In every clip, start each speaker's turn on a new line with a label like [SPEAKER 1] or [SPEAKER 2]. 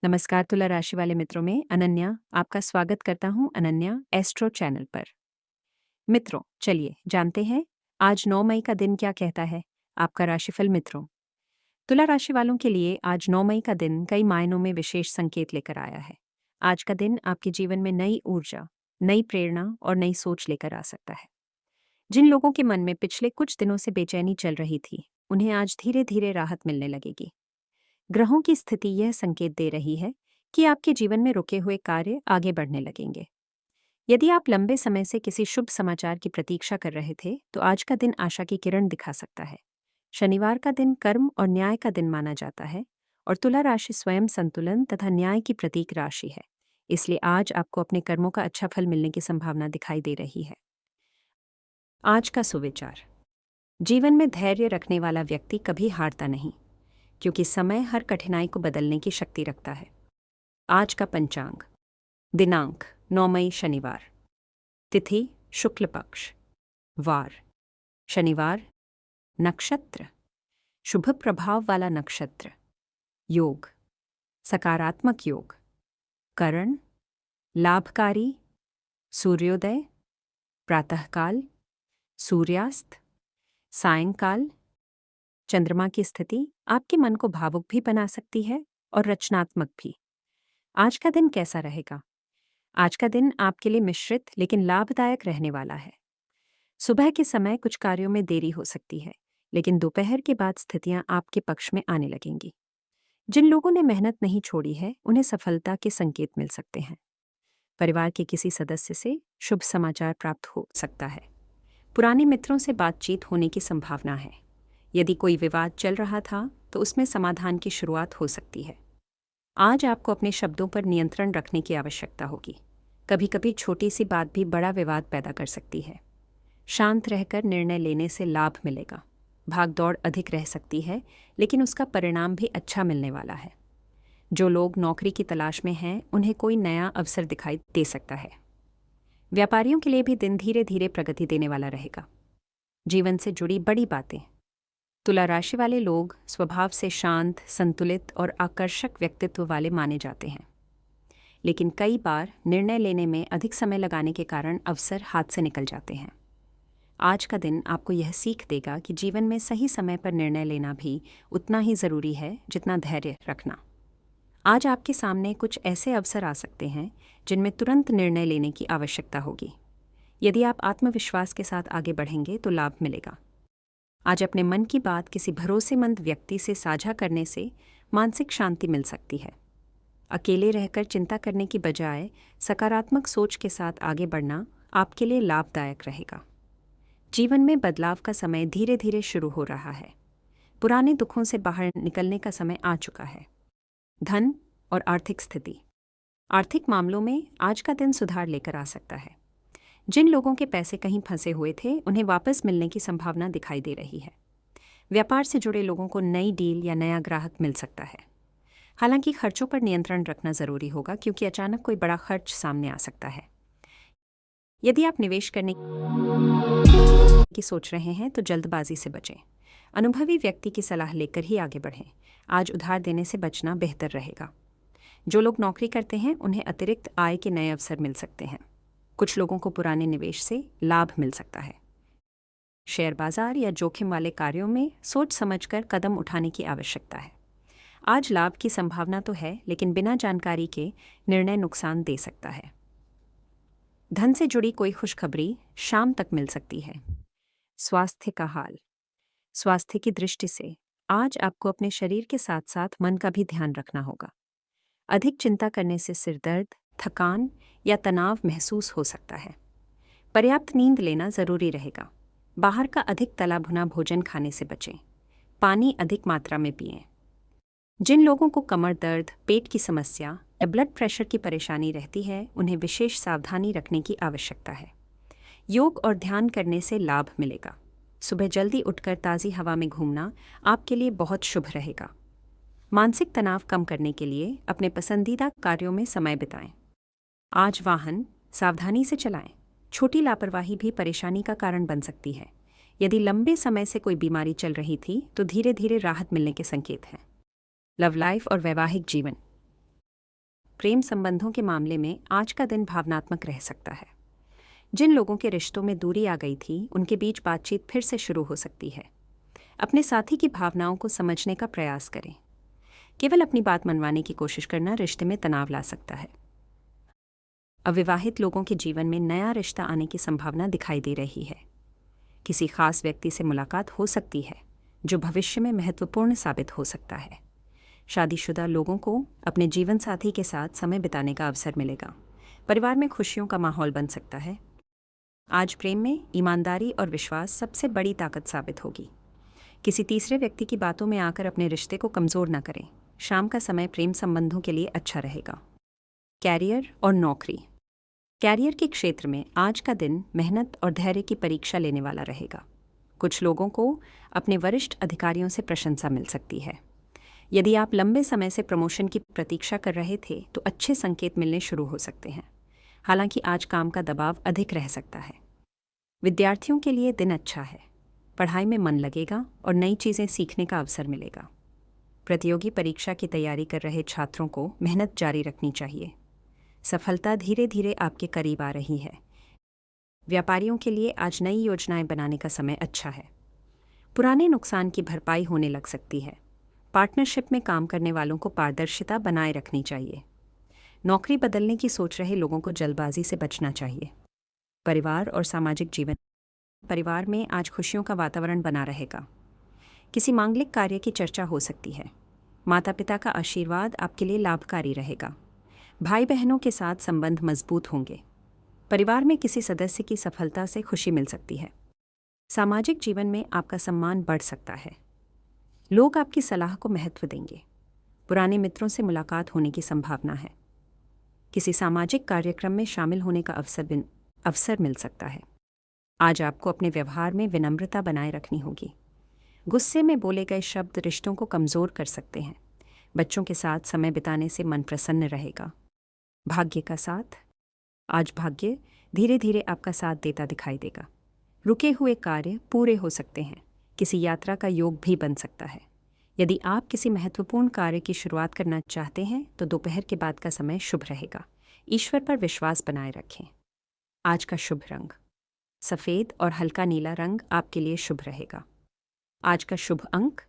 [SPEAKER 1] नमस्कार तुला राशि वाले मित्रों में अनन्या आपका स्वागत करता हूं अनन्या एस्ट्रो चैनल पर। मित्रों चलिए जानते हैं आज 9 मई का दिन क्या कहता है आपका राशिफल। मित्रों तुला राशि वालों के लिए आज 9 मई का दिन कई मायनों में विशेष संकेत लेकर आया है। आज का दिन आपके जीवन में नई ऊर्जा, नई प्रेरणा और नई सोच लेकर आ सकता है। जिन लोगों के मन में पिछले कुछ दिनों से बेचैनी चल रही थी उन्हें आज धीरे धीरे राहत मिलने लगेगी। ग्रहों की स्थिति यह संकेत दे रही है कि आपके जीवन में रुके हुए कार्य आगे बढ़ने लगेंगे। यदि आप लंबे समय से किसी शुभ समाचार की प्रतीक्षा कर रहे थे तो आज का दिन आशा की किरण दिखा सकता है। शनिवार का दिन कर्म और न्याय का दिन माना जाता है और तुला राशि स्वयं संतुलन तथा न्याय की प्रतीक राशि है, इसलिए आज आपको अपने कर्मों का अच्छा फल मिलने की संभावना दिखाई दे रही है। आज का सुविचार, जीवन में धैर्य रखने वाला व्यक्ति कभी हारता नहीं, क्योंकि समय हर कठिनाई को बदलने की शक्ति रखता है। आज का पंचांग, दिनांक 9 मई शनिवार, तिथि शुक्ल पक्ष, वार शनिवार, नक्षत्र शुभ प्रभाव वाला नक्षत्र, योग सकारात्मक योग, करण लाभकारी, सूर्योदय प्रातःकाल, सूर्यास्त सायंकाल। चंद्रमा की स्थिति आपके मन को भावुक भी बना सकती है और रचनात्मक भी। आज का दिन कैसा रहेगा? आज का दिन आपके लिए मिश्रित लेकिन लाभदायक रहने वाला है। सुबह के समय कुछ कार्यों में देरी हो सकती है, लेकिन दोपहर के बाद स्थितियां आपके पक्ष में आने लगेंगी। जिन लोगों ने मेहनत नहीं छोड़ी है उन्हें सफलता के संकेत मिल सकते हैं। परिवार के किसी सदस्य से शुभ समाचार प्राप्त हो सकता है। पुराने मित्रों से बातचीत होने की संभावना है। यदि कोई विवाद चल रहा था तो उसमें समाधान की शुरुआत हो सकती है। आज आपको अपने शब्दों पर नियंत्रण रखने की आवश्यकता होगी। कभी कभी छोटी सी बात भी बड़ा विवाद पैदा कर सकती है। शांत रहकर निर्णय लेने से लाभ मिलेगा। भागदौड़ अधिक रह सकती है, लेकिन उसका परिणाम भी अच्छा मिलने वाला है। जो लोग नौकरी की तलाश में हैं उन्हें कोई नया अवसर दिखाई दे सकता है। व्यापारियों के लिए भी दिन धीरे धीरे प्रगति देने वाला रहेगा। जीवन से जुड़ी बड़ी बातें, तुला राशि वाले लोग स्वभाव से शांत, संतुलित और आकर्षक व्यक्तित्व वाले माने जाते हैं, लेकिन कई बार निर्णय लेने में अधिक समय लगाने के कारण अवसर हाथ से निकल जाते हैं। आज का दिन आपको यह सीख देगा कि जीवन में सही समय पर निर्णय लेना भी उतना ही ज़रूरी है जितना धैर्य रखना। आज आपके सामने कुछ ऐसे अवसर आ सकते हैं जिनमें तुरंत निर्णय लेने की आवश्यकता होगी। यदि आप आत्मविश्वास के साथ आगे बढ़ेंगे तो लाभ मिलेगा। आज अपने मन की बात किसी भरोसेमंद व्यक्ति से साझा करने से मानसिक शांति मिल सकती है। अकेले रहकर चिंता करने की बजाय सकारात्मक सोच के साथ आगे बढ़ना आपके लिए लाभदायक रहेगा। जीवन में बदलाव का समय धीरे धीरे शुरू हो रहा है। पुराने दुखों से बाहर निकलने का समय आ चुका है। धन और आर्थिक स्थिति, आर्थिक मामलों में आज का दिन सुधार लेकर आ सकता है। जिन लोगों के पैसे कहीं फंसे हुए थे उन्हें वापस मिलने की संभावना दिखाई दे रही है। व्यापार से जुड़े लोगों को नई डील या नया ग्राहक मिल सकता है। हालांकि खर्चों पर नियंत्रण रखना जरूरी होगा, क्योंकि अचानक कोई बड़ा खर्च सामने आ सकता है। यदि आप निवेश करने की सोच रहे हैं तो जल्दबाजी से बचें। अनुभवी व्यक्ति की सलाह लेकर ही आगे बढ़ें। आज उधार देने से बचना बेहतर रहेगा। जो लोग नौकरी करते हैं उन्हें अतिरिक्त आय के नए अवसर मिल सकते हैं। कुछ लोगों को पुराने निवेश से लाभ मिल सकता है। शेयर बाजार या जोखिम वाले कार्यों में सोच समझकर कदम उठाने की आवश्यकता है। आज लाभ की संभावना तो है, लेकिन बिना जानकारी के निर्णय नुकसान दे सकता है। धन से जुड़ी कोई खुशखबरी शाम तक मिल सकती है। स्वास्थ्य का हाल, स्वास्थ्य की दृष्टि से आज आपको अपने शरीर के साथ साथ मन का भी ध्यान रखना होगा। अधिक चिंता करने से सिर दर्द, थकान या तनाव महसूस हो सकता है। पर्याप्त नींद लेना जरूरी रहेगा। बाहर का अधिक तला भुना भोजन खाने से बचें। पानी अधिक मात्रा में पिएं। जिन लोगों को कमर दर्द, पेट की समस्या या ब्लड प्रेशर की परेशानी रहती है उन्हें विशेष सावधानी रखने की आवश्यकता है। योग और ध्यान करने से लाभ मिलेगा। सुबह जल्दी उठकर ताज़ी हवा में घूमना आपके लिए बहुत शुभ रहेगा। मानसिक तनाव कम करने के लिए अपने पसंदीदा कार्यों में समय बिताएं। आज वाहन सावधानी से चलाएं। छोटी लापरवाही भी परेशानी का कारण बन सकती है। यदि लंबे समय से कोई बीमारी चल रही थी तो धीरे धीरे राहत मिलने के संकेत हैं। लव लाइफ और वैवाहिक जीवन, प्रेम संबंधों के मामले में आज का दिन भावनात्मक रह सकता है। जिन लोगों के रिश्तों में दूरी आ गई थी, उनके बीच बातचीत फिर से शुरू हो सकती है। अपने साथी की भावनाओं को समझने का प्रयास करें। केवल अपनी बात मनवाने की कोशिश करना रिश्ते में तनाव ला सकता है। अविवाहित लोगों के जीवन में नया रिश्ता आने की संभावना दिखाई दे रही है। किसी खास व्यक्ति से मुलाकात हो सकती है जो भविष्य में महत्वपूर्ण साबित हो सकता है। शादीशुदा लोगों को अपने जीवन साथी के साथ समय बिताने का अवसर मिलेगा। परिवार में खुशियों का माहौल बन सकता है। आज प्रेम में ईमानदारी और विश्वास सबसे बड़ी ताकत साबित होगी। किसी तीसरे व्यक्ति की बातों में आकर अपने रिश्ते को कमज़ोर न करें। शाम का समय प्रेम संबंधों के लिए अच्छा रहेगा। कैरियर और नौकरी। कैरियर के क्षेत्र में आज का दिन मेहनत और धैर्य की परीक्षा लेने वाला रहेगा। कुछ लोगों को अपने वरिष्ठ अधिकारियों से प्रशंसा मिल सकती है। यदि आप लंबे समय से प्रमोशन की प्रतीक्षा कर रहे थे तो अच्छे संकेत मिलने शुरू हो सकते हैं। हालांकि आज काम का दबाव अधिक रह सकता है। विद्यार्थियों के लिए दिन अच्छा है। पढ़ाई में मन लगेगा और नई चीज़ें सीखने का अवसर मिलेगा। प्रतियोगी परीक्षा की तैयारी कर रहे छात्रों को मेहनत जारी रखनी चाहिए। सफलता धीरे धीरे आपके करीब आ रही है। व्यापारियों के लिए आज नई योजनाएं बनाने का समय अच्छा है। पुराने नुकसान की भरपाई होने लग सकती है। पार्टनरशिप में काम करने वालों को पारदर्शिता बनाए रखनी चाहिए। नौकरी बदलने की सोच रहे लोगों को जल्दबाजी से बचना चाहिए। परिवार और सामाजिक जीवन। परिवार में आज खुशियों का वातावरण बना रहेगा। किसी मांगलिक कार्य की चर्चा हो सकती है। माता पिता का आशीर्वाद आपके लिए लाभकारी रहेगा। भाई बहनों के साथ संबंध मजबूत होंगे। परिवार में किसी सदस्य की सफलता से खुशी मिल सकती है। सामाजिक जीवन में आपका सम्मान बढ़ सकता है। लोग आपकी सलाह को महत्व देंगे। पुराने मित्रों से मुलाकात होने की संभावना है। किसी सामाजिक कार्यक्रम में शामिल होने का अवसर मिल सकता है। आज आपको अपने व्यवहार में विनम्रता बनाए रखनी होगी। गुस्से में बोले गए शब्द रिश्तों को कमज़ोर कर सकते हैं। बच्चों के साथ समय बिताने से मन प्रसन्न रहेगा। भाग्य का साथ। आज भाग्य धीरे धीरे आपका साथ देता दिखाई देगा। रुके हुए कार्य पूरे हो सकते हैं। किसी यात्रा का योग भी बन सकता है। यदि आप किसी महत्वपूर्ण कार्य की शुरुआत करना चाहते हैं तो दोपहर के बाद का समय शुभ रहेगा। ईश्वर पर विश्वास बनाए रखें। आज का शुभ रंग सफ़ेद और हल्का नीला रंग आपके लिए शुभ रहेगा। आज का शुभ अंक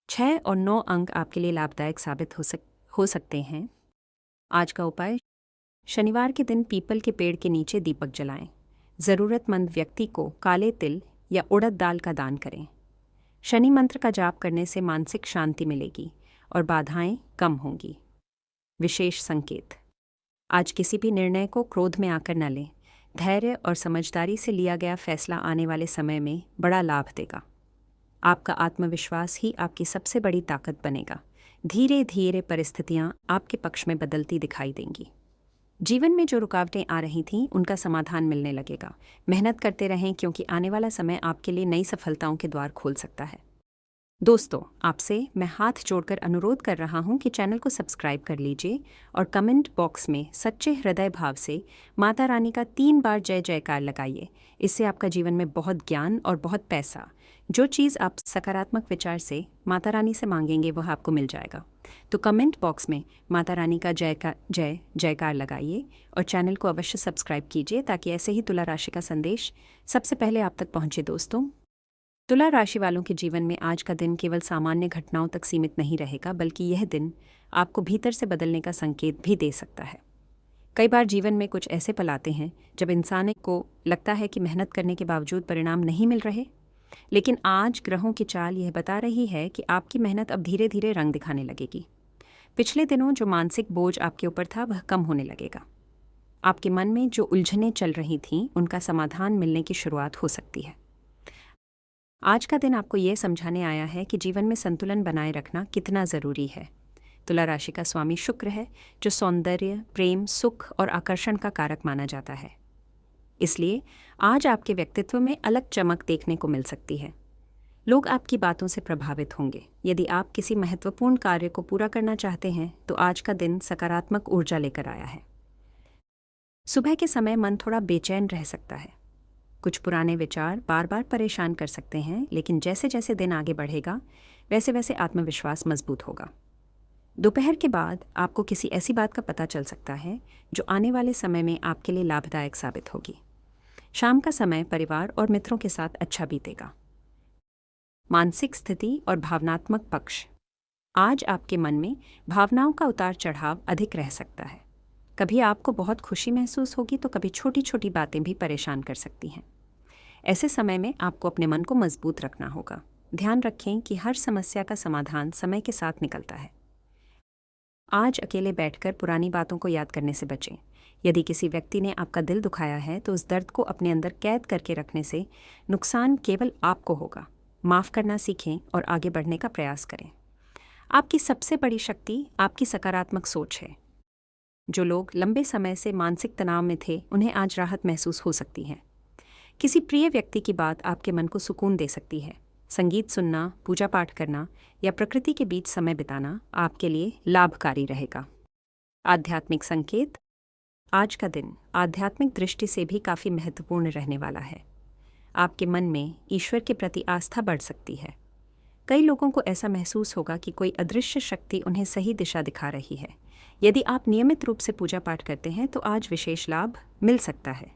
[SPEAKER 1] 6 और 9 अंक आपके लिए लाभदायक साबित हो सकते हैं। आज का उपाय शनिवार के दिन पीपल के पेड़ के नीचे दीपक जलाएं। ज़रूरतमंद व्यक्ति को काले तिल या उड़द दाल का दान करें। शनि मंत्र का जाप करने से मानसिक शांति मिलेगी और बाधाएं कम होंगी। विशेष संकेत। आज किसी भी निर्णय को क्रोध में आकर न लें। धैर्य और समझदारी से लिया गया फैसला आने वाले समय में बड़ा लाभ देगा। आपका आत्मविश्वास ही आपकी सबसे बड़ी ताकत बनेगा। धीरे धीरे परिस्थितियां आपके पक्ष में बदलती दिखाई देंगी। जीवन में जो रुकावटें आ रही थीं उनका समाधान मिलने लगेगा। मेहनत करते रहें क्योंकि आने वाला समय आपके लिए नई सफलताओं के द्वार खोल सकता है। दोस्तों, आपसे मैं हाथ जोड़कर अनुरोध कर रहा हूं कि चैनल को सब्सक्राइब कर लीजिए और कमेंट बॉक्स में सच्चे हृदय भाव से माता रानी का 3 बार जय जयकार लगाइए। इससे आपका जीवन में बहुत ज्ञान और बहुत पैसा, जो चीज़ आप सकारात्मक विचार से माता रानी से मांगेंगे वह आपको मिल जाएगा। तो कमेंट बॉक्स में माता रानी का जय जयकार लगाइए और चैनल को अवश्य सब्सक्राइब कीजिए ताकि ऐसे ही तुला राशि का संदेश सबसे पहले आप तक पहुंचे। दोस्तों, तुला राशि वालों के जीवन में आज का दिन केवल सामान्य घटनाओं तक सीमित नहीं रहेगा, बल्कि यह दिन आपको भीतर से बदलने का संकेत भी दे सकता है। कई बार जीवन में कुछ ऐसे पल आते हैं जब इंसान को लगता है कि मेहनत करने के बावजूद परिणाम नहीं मिल रहे, लेकिन आज ग्रहों की चाल यह बता रही है कि आपकी मेहनत अब धीरे धीरे रंग दिखाने लगेगी। पिछले दिनों जो मानसिक बोझ आपके ऊपर था वह कम होने लगेगा। आपके मन में जो उलझनें चल रही थीं उनका समाधान मिलने की शुरुआत हो सकती है। आज का दिन आपको यह समझाने आया है कि जीवन में संतुलन बनाए रखना कितना ज़रूरी है। तुला राशि का स्वामी शुक्र है, जो सौंदर्य, प्रेम, सुख और आकर्षण का कारक माना जाता है। इसलिए आज आपके व्यक्तित्व में अलग चमक देखने को मिल सकती है। लोग आपकी बातों से प्रभावित होंगे। यदि आप किसी महत्वपूर्ण कार्य को पूरा करना चाहते हैं तो आज का दिन सकारात्मक ऊर्जा लेकर आया है। सुबह के समय मन थोड़ा बेचैन रह सकता है। कुछ पुराने विचार बार बार परेशान कर सकते हैं, लेकिन जैसे जैसे दिन आगे बढ़ेगा वैसे वैसे आत्मविश्वास मजबूत होगा। दोपहर के बाद आपको किसी ऐसी बात का पता चल सकता है जो आने वाले समय में आपके लिए लाभदायक साबित होगी। शाम का समय परिवार और मित्रों के साथ अच्छा बीतेगा। मानसिक स्थिति और भावनात्मक पक्ष। आज आपके मन में भावनाओं का उतार चढ़ाव अधिक रह सकता है। कभी आपको बहुत खुशी महसूस होगी तो कभी छोटी छोटी बातें भी परेशान कर सकती हैं। ऐसे समय में आपको अपने मन को मजबूत रखना होगा। ध्यान रखें कि हर समस्या का समाधान समय के साथ निकलता है। आज अकेले बैठकर पुरानी बातों को याद करने से बचें। यदि किसी व्यक्ति ने आपका दिल दुखाया है तो उस दर्द को अपने अंदर कैद करके रखने से नुकसान केवल आपको होगा। माफ़ करना सीखें और आगे बढ़ने का प्रयास करें। आपकी सबसे बड़ी शक्ति आपकी सकारात्मक सोच है। जो लोग लंबे समय से मानसिक तनाव में थे, उन्हें आज राहत महसूस हो सकती है। किसी प्रिय व्यक्ति की बात आपके मन को सुकून दे सकती है। संगीत सुनना, पूजा पाठ करना या प्रकृति के बीच समय बिताना आपके लिए लाभकारी रहेगा। आध्यात्मिक संकेत। आज का दिन आध्यात्मिक दृष्टि से भी काफ़ी महत्वपूर्ण रहने वाला है। आपके मन में ईश्वर के प्रति आस्था बढ़ सकती है। कई लोगों को ऐसा महसूस होगा कि कोई अदृश्य शक्ति उन्हें सही दिशा दिखा रही है। यदि आप नियमित रूप से पूजा पाठ करते हैं तो आज विशेष लाभ मिल सकता है।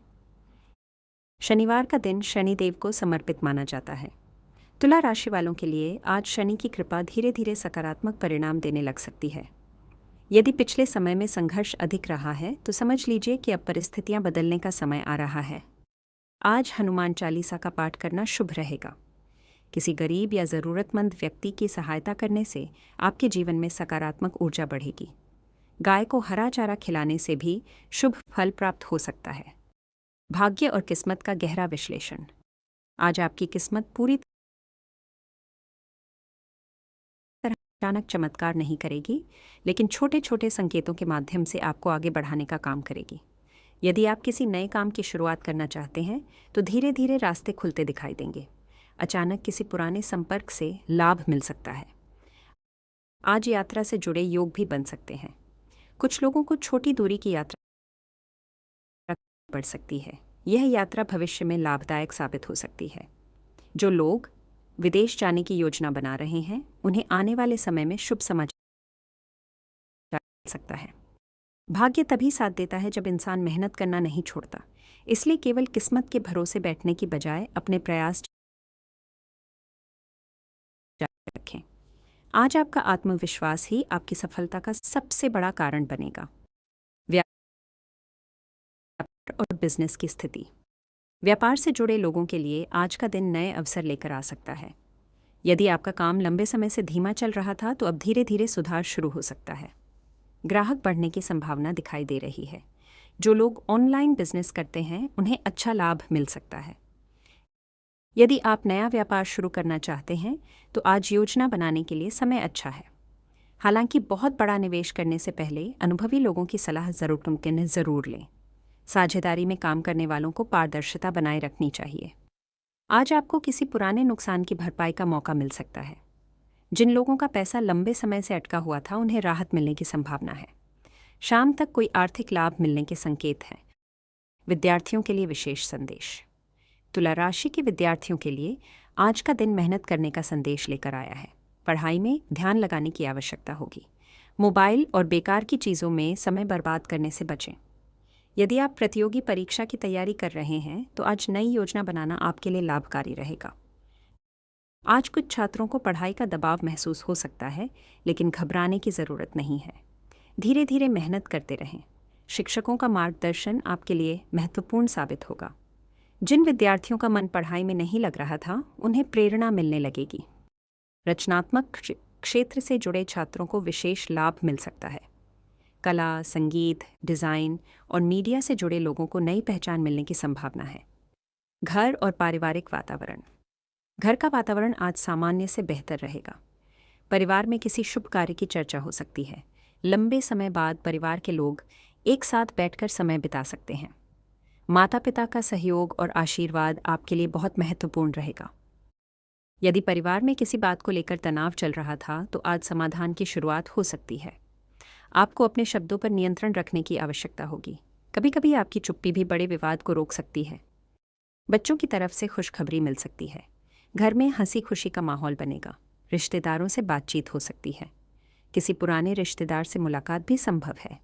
[SPEAKER 1] शनिवार का दिन शनिदेव को समर्पित माना जाता है। तुला राशि वालों के लिए आज शनि की कृपा धीरे धीरे सकारात्मक परिणाम देने लग सकती है। यदि पिछले समय में संघर्ष अधिक रहा है तो समझ लीजिए कि अब परिस्थितियां बदलने का समय आ रहा है। आज हनुमान चालीसा का पाठ करना शुभ रहेगा। किसी गरीब या ज़रूरतमंद व्यक्ति की सहायता करने से आपके जीवन में सकारात्मक ऊर्जा बढ़ेगी। गाय को हरा चारा खिलाने से भी शुभ फल प्राप्त हो सकता है। भाग्य और किस्मत का गहरा विश्लेषण। आज आपकी किस्मत पूरी तरह अचानक चमत्कार नहीं करेगी, लेकिन छोटे छोटे संकेतों के माध्यम से आपको आगे बढ़ाने का काम करेगी। यदि आप किसी नए काम की शुरुआत करना चाहते हैं तो धीरे धीरे रास्ते खुलते दिखाई देंगे। अचानक किसी पुराने संपर्क से लाभ मिल सकता है। आज यात्रा से जुड़े योग भी बन सकते हैं। कुछ लोगों को छोटी दूरी की यात्रा पड़ सकती है। यह यात्रा भविष्य में लाभदायक साबित हो सकती है। जो लोग विदेश जाने की योजना बना रहे हैं, उन्हें आने वाले समय में शुभ समाचार मिल सकता है। भाग्य तभी साथ देता है जब इंसान मेहनत करना नहीं छोड़ता। इसलिए केवल किस्मत के भरोसे बैठने की बजाय अपने प्रयास जारी रखें। आज आपका आत्मविश्वास ही आपकी सफलता का सबसे बड़ा कारण बनेगा। व्यापार और बिजनेस की स्थिति। व्यापार से जुड़े लोगों के लिए आज का दिन नए अवसर लेकर आ सकता है। यदि आपका काम लंबे समय से धीमा चल रहा था तो अब धीरे धीरे सुधार शुरू हो सकता है। ग्राहक बढ़ने की संभावना दिखाई दे रही है। जो लोग ऑनलाइन बिजनेस करते हैं, उन्हें अच्छा लाभ मिल सकता है। यदि आप नया व्यापार शुरू करना चाहते हैं तो आज योजना बनाने के लिए समय अच्छा है। हालांकि बहुत बड़ा निवेश करने से पहले अनुभवी लोगों की सलाह ज़रूर लें। साझेदारी में काम करने वालों को पारदर्शिता बनाए रखनी चाहिए। आज आपको किसी पुराने नुकसान की भरपाई का मौका मिल सकता है। जिन लोगों का पैसा लंबे समय से अटका हुआ था, उन्हें राहत मिलने की संभावना है। शाम तक कोई आर्थिक लाभ मिलने के संकेत हैं। विद्यार्थियों के लिए विशेष संदेश। तुला राशि के विद्यार्थियों के लिए आज का दिन मेहनत करने का संदेश लेकर आया है। पढ़ाई में ध्यान लगाने की आवश्यकता होगी। मोबाइल और बेकार की चीज़ों में समय बर्बाद करने से बचें। यदि आप प्रतियोगी परीक्षा की तैयारी कर रहे हैं तो आज नई योजना बनाना आपके लिए लाभकारी रहेगा। आज कुछ छात्रों को पढ़ाई का दबाव महसूस हो सकता है, लेकिन घबराने की ज़रूरत नहीं है। धीरे धीरे मेहनत करते रहें। शिक्षकों का मार्गदर्शन आपके लिए महत्वपूर्ण साबित होगा। जिन विद्यार्थियों का मन पढ़ाई में नहीं लग रहा था, उन्हें प्रेरणा मिलने लगेगी। रचनात्मक क्षेत्र से जुड़े छात्रों को विशेष लाभ मिल सकता है। कला, संगीत, डिज़ाइन और मीडिया से जुड़े लोगों को नई पहचान मिलने की संभावना है। घर और पारिवारिक वातावरण। घर का वातावरण आज सामान्य से बेहतर रहेगा। परिवार में किसी शुभ कार्य की चर्चा हो सकती है। लंबे समय बाद परिवार के लोग एक साथ बैठकर समय बिता सकते हैं। माता पिता का सहयोग और आशीर्वाद आपके लिए बहुत महत्वपूर्ण रहेगा। यदि परिवार में किसी बात को लेकर तनाव चल रहा था तो आज समाधान की शुरुआत हो सकती है। आपको अपने शब्दों पर नियंत्रण रखने की आवश्यकता होगी। कभी कभी आपकी चुप्पी भी बड़े विवाद को रोक सकती है। बच्चों की तरफ से खुशखबरी मिल सकती है। घर में हंसी खुशी का माहौल बनेगा। रिश्तेदारों से बातचीत हो सकती है। किसी पुराने रिश्तेदार से मुलाकात भी संभव है।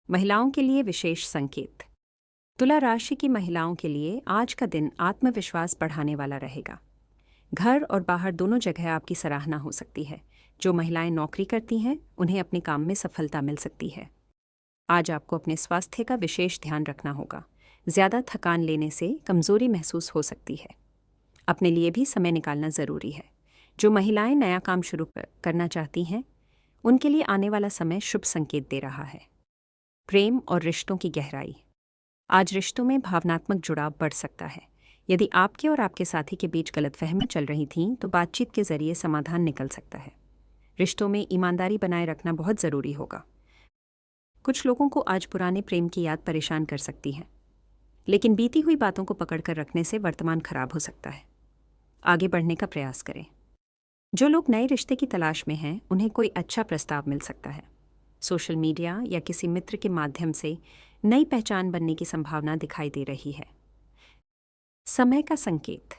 [SPEAKER 1] महिलाओं के लिए विशेष संकेत। तुला राशि की महिलाओं के लिए आज का दिन आत्मविश्वास बढ़ाने वाला रहेगा। घर और बाहर दोनों जगह आपकी सराहना हो सकती है। जो महिलाएं नौकरी करती हैं, उन्हें अपने काम में सफलता मिल सकती है। आज आपको अपने स्वास्थ्य का विशेष ध्यान रखना होगा। ज़्यादा थकान लेने से कमज़ोरी महसूस हो सकती है। अपने लिए भी समय निकालना ज़रूरी है। जो महिलाएं नया काम शुरू करना चाहती हैं, उनके लिए आने वाला समय शुभ संकेत दे रहा है। प्रेम और रिश्तों की गहराई। आज रिश्तों में भावनात्मक जुड़ाव बढ़ सकता है। यदि आपके और आपके साथी के बीच गलतफहमी चल रही थी, तो बातचीत के जरिए समाधान निकल सकता है। रिश्तों में ईमानदारी बनाए रखना बहुत ज़रूरी होगा। कुछ लोगों को आज पुराने प्रेम की याद परेशान कर सकती है, लेकिन बीती हुई बातों को पकड़कर रखने से वर्तमान खराब हो सकता है। आगे बढ़ने का प्रयास करें। जो लोग नए रिश्ते की तलाश में हैं, उन्हें कोई अच्छा प्रस्ताव मिल सकता है। सोशल मीडिया या किसी मित्र के माध्यम से नई पहचान बनने की संभावना दिखाई दे रही है। समय का संकेत।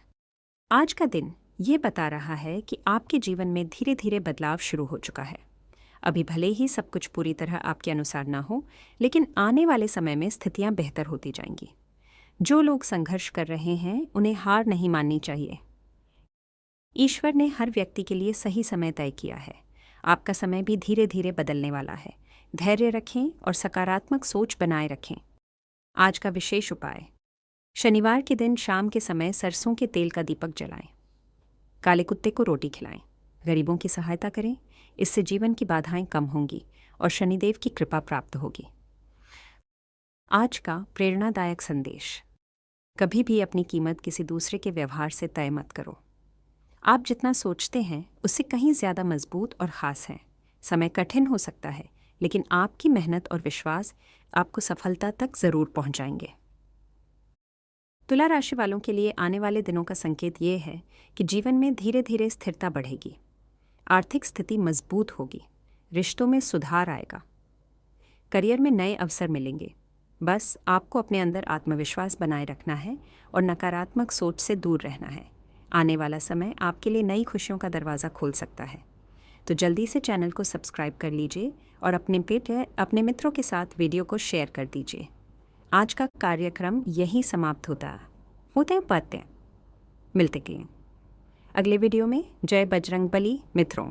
[SPEAKER 1] आज का दिन ये बता रहा है कि आपके जीवन में धीरे धीरे बदलाव शुरू हो चुका है। अभी भले ही सब कुछ पूरी तरह आपके अनुसार ना हो, लेकिन आने वाले समय में स्थितियां बेहतर होती जाएंगी। जो लोग संघर्ष कर रहे हैं, उन्हें हार नहीं माननी चाहिए। ईश्वर ने हर व्यक्ति के लिए सही समय तय किया है। आपका समय भी धीरे धीरे बदलने वाला है। धैर्य रखें और सकारात्मक सोच बनाए रखें। आज का विशेष उपाय। शनिवार के दिन शाम के समय सरसों के तेल का दीपक जलाएं। काले कुत्ते को रोटी खिलाएं। गरीबों की सहायता करें। इससे जीवन की बाधाएं कम होंगी और शनिदेव की कृपा प्राप्त होगी। आज का प्रेरणादायक संदेश। कभी भी अपनी कीमत किसी दूसरे के व्यवहार से तय मत करो। आप जितना सोचते हैं, उससे कहीं ज़्यादा मजबूत और ख़ास हैं। समय कठिन हो सकता है, लेकिन आपकी मेहनत और विश्वास आपको सफलता तक ज़रूर पहुंचाएंगे। तुला राशि वालों के लिए आने वाले दिनों का संकेत ये है कि जीवन में धीरे धीरे स्थिरता बढ़ेगी। आर्थिक स्थिति मजबूत होगी। रिश्तों में सुधार आएगा। करियर में नए अवसर मिलेंगे। बस आपको अपने अंदर आत्मविश्वास बनाए रखना है और नकारात्मक सोच से दूर रहना है। आने वाला समय आपके लिए नई खुशियों का दरवाज़ा खोल सकता है। तो जल्दी से चैनल को सब्सक्राइब कर लीजिए और अपने मित्रों के साथ वीडियो को शेयर कर दीजिए। आज का कार्यक्रम यहीं समाप्त होते हैं। मिलते हैं अगले वीडियो में। जय बजरंगबली मित्रों।